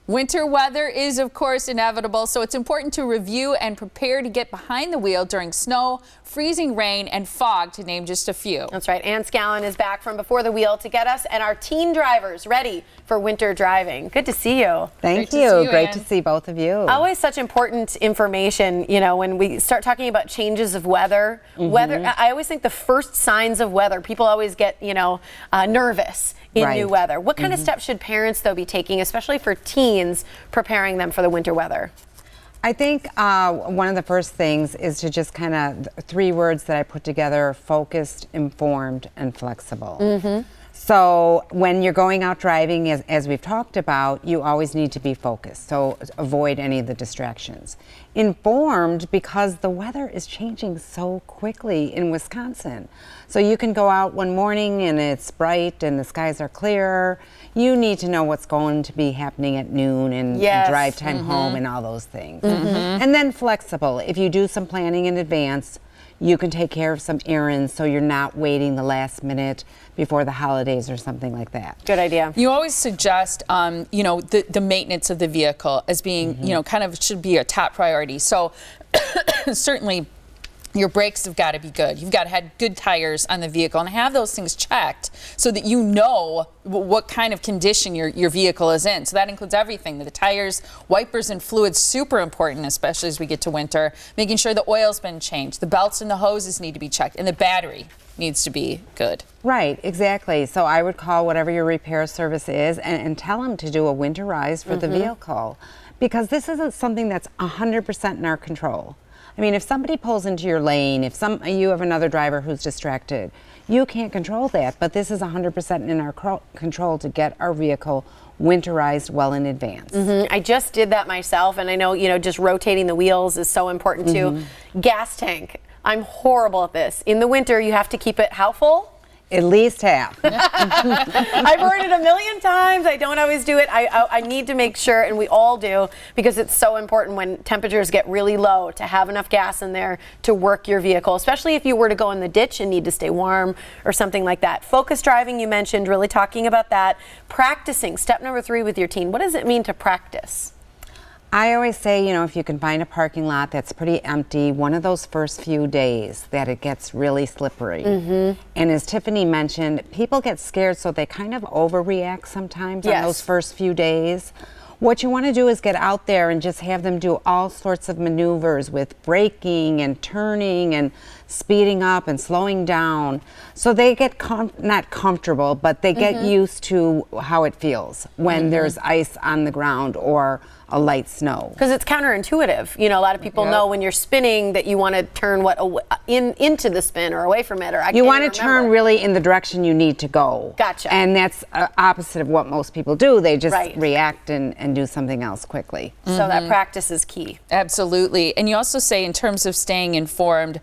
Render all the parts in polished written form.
Winter weather is, of course, inevitable, so it's important to review and prepare to get behind the wheel during snow, freezing rain, and fog, to name just a few. That's right. Anne Scallon is back from before the wheel to get us and our teen drivers ready for winter driving. Good to see you. Thank you. Great to see both of you. Always such important information, you know, when we start talking about changes of weather. I always think the first signs of weather, people always get, you know, nervous in new weather. What kind of steps should parents, though, be taking, especially for teens, preparing them for the winter weather? I think one of the first things is to just kind of, 3 words that I put together: focused, informed, and flexible. So when you're going out driving, as we've talked about, you always need to be focused, so avoid any of the distractions. Informed, because the weather is changing so quickly in Wisconsin. So you can go out one morning and it's bright and the skies are clear. You need to know what's going to be happening at noon and drive time home and all those things. And then flexible. If you do some planning in advance, you can take care of some errands so you're not waiting the last minute before the holidays or something like that. Good idea. You always suggest, you know, the maintenance of the vehicle as being, you know, kind of should be a top priority. So certainly your brakes have got to be good. You've got to have good tires on the vehicle and have those things checked so that you know what kind of condition your vehicle is in. So that includes everything: the tires, wipers, and fluids. Super important, especially as we get to winter. Making sure the oil's been changed, the belts and the hoses need to be checked, and the battery needs to be good. Right, exactly. So I would call whatever your repair service is and tell them to do a winterize for the vehicle, because this isn't something that's 100% in our control. I mean, if somebody pulls into your lane, if you have another driver who's distracted, you can't control that, but this is 100% in our control to get our vehicle winterized well in advance. I just did that myself, and I know, you know, just rotating the wheels is so important too. Gas tank. I'm horrible at this. In the winter, you have to keep it how full? At least half. I've heard it a million times. I don't always do it. I need to make sure, and we all do, because it's so important when temperatures get really low to have enough gas in there to work your vehicle, especially if you were to go in the ditch and need to stay warm or something like that. Focus driving, you mentioned, really talking about that. Practicing, step number 3 with your teen. What does it mean to practice? I always say, you know, if you can find a parking lot that's pretty empty, one of those first few days that it gets really slippery. And as Tiffany mentioned, people get scared, so they kind of overreact sometimes on those first few days. What you want to do is get out there and just have them do all sorts of maneuvers with braking and turning and speeding up and slowing down, so they get not comfortable, but they get used to how it feels when there's ice on the ground or a light snow. Because it's counterintuitive. You know, a lot of people know when you're spinning that you want to turn into the spin or away from it, or you want to turn really in the direction you need to go. Gotcha. And that's opposite of what most people do. They just react and do something else quickly. So that practice is key. Absolutely. And you also say, in terms of staying informed,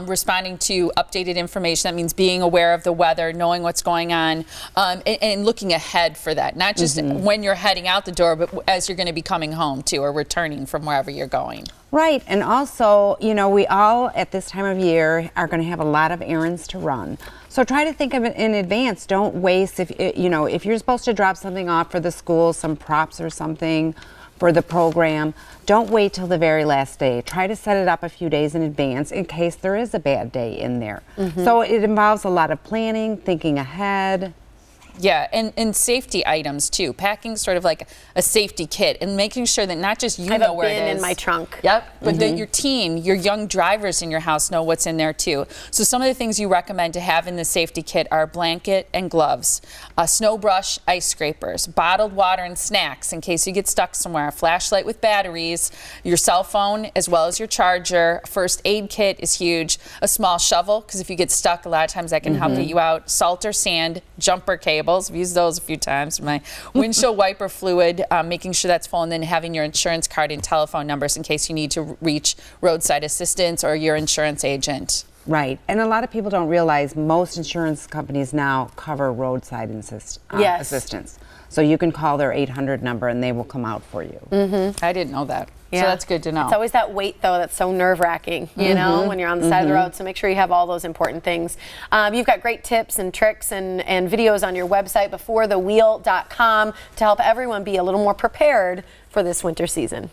responding to updated information, that means being aware of the weather, knowing what's going on, and looking ahead for that. Not just when you're heading out the door, but as you're going to be coming home too, or returning from wherever you're going. Right, and also, you know, we all at this time of year are going to have a lot of errands to run. So try to think of it in advance. Don't waste, you know, if you're supposed to drop something off for the school, some props or something for the program, don't wait till the very last day. Try to set it up a few days in advance in case there is a bad day in there. So it involves a lot of planning, thinking ahead. Yeah, and safety items too. Packing sort of like a safety kit and making sure that not just you know where it is. I have a bin in my trunk. Yep, but that your team, your young drivers in your house know what's in there too. So some of the things you recommend to have in the safety kit are blanket and gloves, a snow brush, ice scrapers, bottled water and snacks in case you get stuck somewhere, a flashlight with batteries, your cell phone as well as your charger, a first aid kit is huge, a small shovel, because if you get stuck, a lot of times that can help get you out, salt or sand, jumper cable. I've used those a few times. My windshield wiper fluid, making sure that's full, and then having your insurance card and telephone numbers in case you need to reach roadside assistance or your insurance agent. Right, and a lot of people don't realize most insurance companies now cover roadside assistance. So you can call their 800 number and they will come out for you. I didn't know that. Yeah. So that's good to know. It's always that weight, though, that's so nerve-wracking, you know, when you're on the side of the road. So make sure you have all those important things. You've got great tips and tricks and videos on your website, beforethewheel.com, to help everyone be a little more prepared for this winter season.